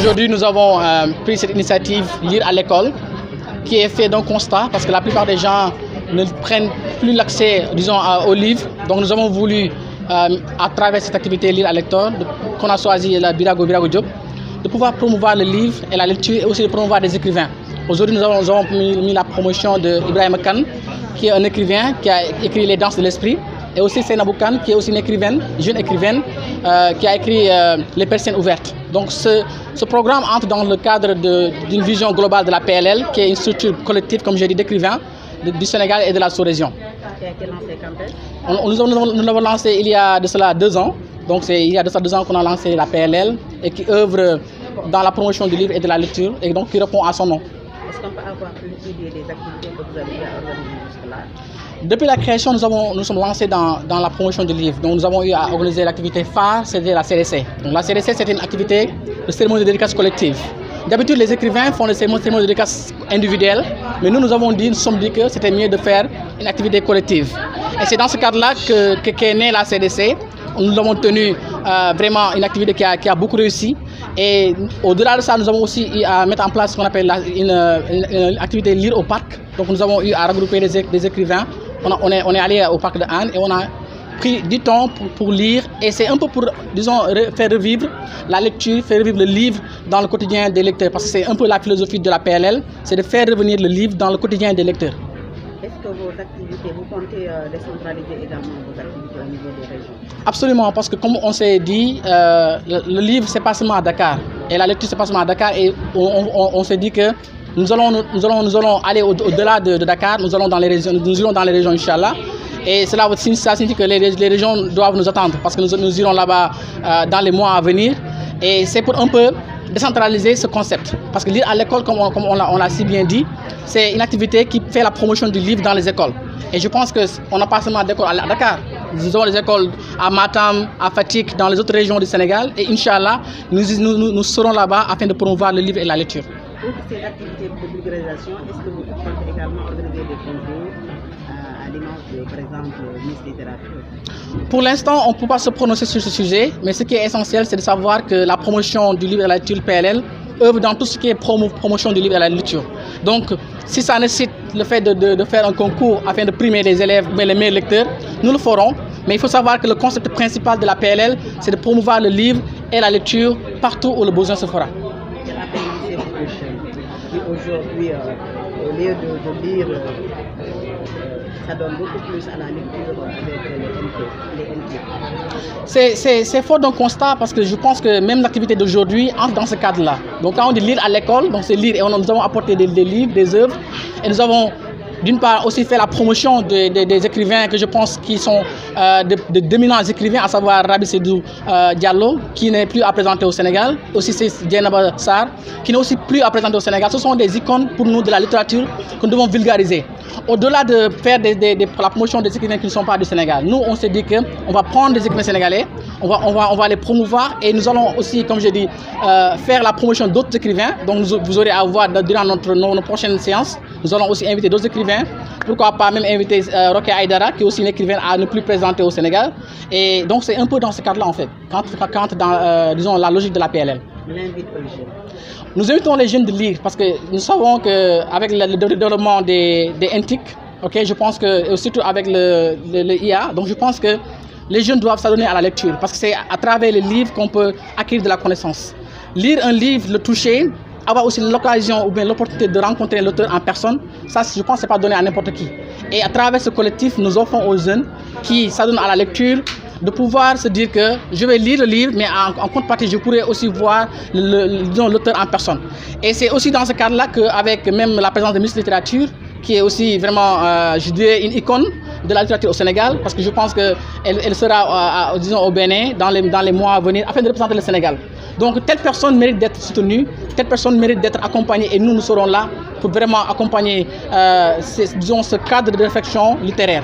Aujourd'hui, nous avons pris cette initiative Lire à l'école, qui est fait d'un constat, parce que la plupart des gens ne prennent plus l'accès, disons, aux livres. Donc nous avons voulu, à travers cette activité Lire à l'école, qu'on a choisi la Birago Diop, de pouvoir promouvoir le livre et la lecture et aussi de promouvoir des écrivains. Aujourd'hui, nous avons mis la promotion d'Ibrahima Kane, qui est un écrivain qui a écrit Les Danses de l'Esprit, et aussi Seynabou Kane, qui est aussi une écrivaine, jeune écrivaine, qui a écrit Les Persiennes ouvertes. Donc ce programme entre dans le cadre d'une vision globale de la PLL, qui est une structure collective, comme j'ai dit, d'écrivains du Sénégal et de la sous-région. Nous l'avons lancé il y a de cela 2 ans. Donc c'est il y a de cela 2 ans qu'on a lancé la PLL et qui œuvre dans la promotion du livre et de la lecture et donc qui répond à son nom. Est-ce qu'on peut avoir une idée des activités que vous avez organisées jusque-là? Depuis la création, nous sommes lancés dans la promotion du livre. Donc nous avons eu à organiser l'activité phare, c'était la CDC. Donc la CDC, c'est une activité de cérémonie de dédicace collective. D'habitude, les écrivains font des cérémonies de dédicace individuelles, mais nous nous sommes dit que c'était mieux de faire une activité collective. Et c'est dans ce cadre-là qu'est née la CDC. Nous avons tenu vraiment une activité qui a beaucoup réussi. Et au-delà de ça, nous avons aussi eu à mettre en place ce qu'on appelle une activité Lire au parc. Donc nous avons eu à regrouper des écrivains. On est allé au parc de Anne et on a pris du temps pour lire. Et c'est un peu pour, disons, faire revivre la lecture, faire revivre le livre dans le quotidien des lecteurs. Parce que c'est un peu la philosophie de la PLL, c'est de faire revenir le livre dans le quotidien des lecteurs. Est-ce que vos activités, vous comptez décentraliser également vos activités au niveau des régions? Absolument, parce que comme on s'est dit, le livre, c'est pas seulement à Dakar. Et la lecture, c'est pas seulement à Dakar. Et on s'est dit que nous allons aller au-delà de Dakar, nous irons dans les régions, Inch'Allah. Et cela signifie que les régions doivent nous attendre, parce que nous irons là-bas dans les mois à venir. Et c'est pour un peu décentraliser ce concept. Parce que lire à l'école, comme on l'a si bien dit, c'est une activité qui fait la promotion du livre dans les écoles. Et je pense qu'on n'a pas seulement d'écoles à Dakar. Nous avons des écoles à Matam, à Fatick, dans les autres régions du Sénégal. Et Inch'Allah, nous serons là-bas afin de promouvoir le livre et la lecture. Pour ces activités de vulgarisation, est-ce que vous comptez également organiser des concours à l'image de, par exemple, Miss Littérature? Pour l'instant, on ne peut pas se prononcer sur ce sujet, mais ce qui est essentiel, c'est de savoir que la promotion du livre et de la lecture PLL œuvre dans tout ce qui est promotion du livre et de la lecture. Donc, si ça nécessite le fait de faire un concours afin de primer les élèves, mais les meilleurs lecteurs, nous le ferons. Mais il faut savoir que le concept principal de la PLL, c'est de promouvoir le livre et la lecture partout où le besoin se fera. Aujourd'hui, au lieu de lire, ça donne beaucoup plus à la lecture avec les NT. C'est fort d'un constat parce que je pense que même l'activité d'aujourd'hui entre dans ce cadre-là. Donc quand on dit lire à l'école, donc c'est lire et nous avons apporté des livres, des œuvres et nous avons d'une part aussi fait la promotion des écrivains que je pense qui sont d'éminents écrivains, à savoir Rabi Sédou Diallo, qui n'est plus à présenter au Sénégal, aussi c'est Dieynaba Sarr, qui n'est aussi plus à présenter au Sénégal. Ce sont des icônes pour nous de la littérature que nous devons vulgariser. Au-delà de faire la promotion des écrivains qui ne sont pas du Sénégal, nous on s'est dit qu'on va prendre des écrivains sénégalais, on va les promouvoir et nous allons aussi, comme je dis, faire la promotion d'autres écrivains. Donc vous aurez à voir durant nos prochaines séances, nous allons aussi inviter d'autres écrivains. Pourquoi pas même inviter Rokhaya Aïdara, qui est aussi une écrivaine à ne plus présenter au Sénégal. Et donc c'est un peu dans ce cadre-là en fait, quand dans disons, la logique de la PLL. Nous invitons les jeunes de lire parce que nous savons qu'avec le développement des NTIC, je pense que surtout avec le IA, donc je pense que les jeunes doivent s'adonner à la lecture parce que c'est à travers les livres qu'on peut acquérir de la connaissance. Lire un livre, le toucher, avoir aussi l'occasion ou bien l'opportunité de rencontrer l'auteur en personne, ça je pense que ce n'est pas donné à n'importe qui. Et à travers ce collectif, nous offrons aux jeunes qui s'adonnent à la lecture de pouvoir se dire que je vais lire le livre, mais en contrepartie, je pourrais aussi voir l'auteur en personne. Et c'est aussi dans ce cadre-là qu'avec même la présence de Miss Littérature, qui est aussi vraiment, je dirais, une icône de la littérature au Sénégal, parce que je pense qu'elle sera, disons, au Bénin dans les mois à venir, afin de représenter le Sénégal. Donc, telle personne mérite d'être soutenue, telle personne mérite d'être accompagnée, et nous serons là pour vraiment accompagner, disons, ce cadre de réflexion littéraire.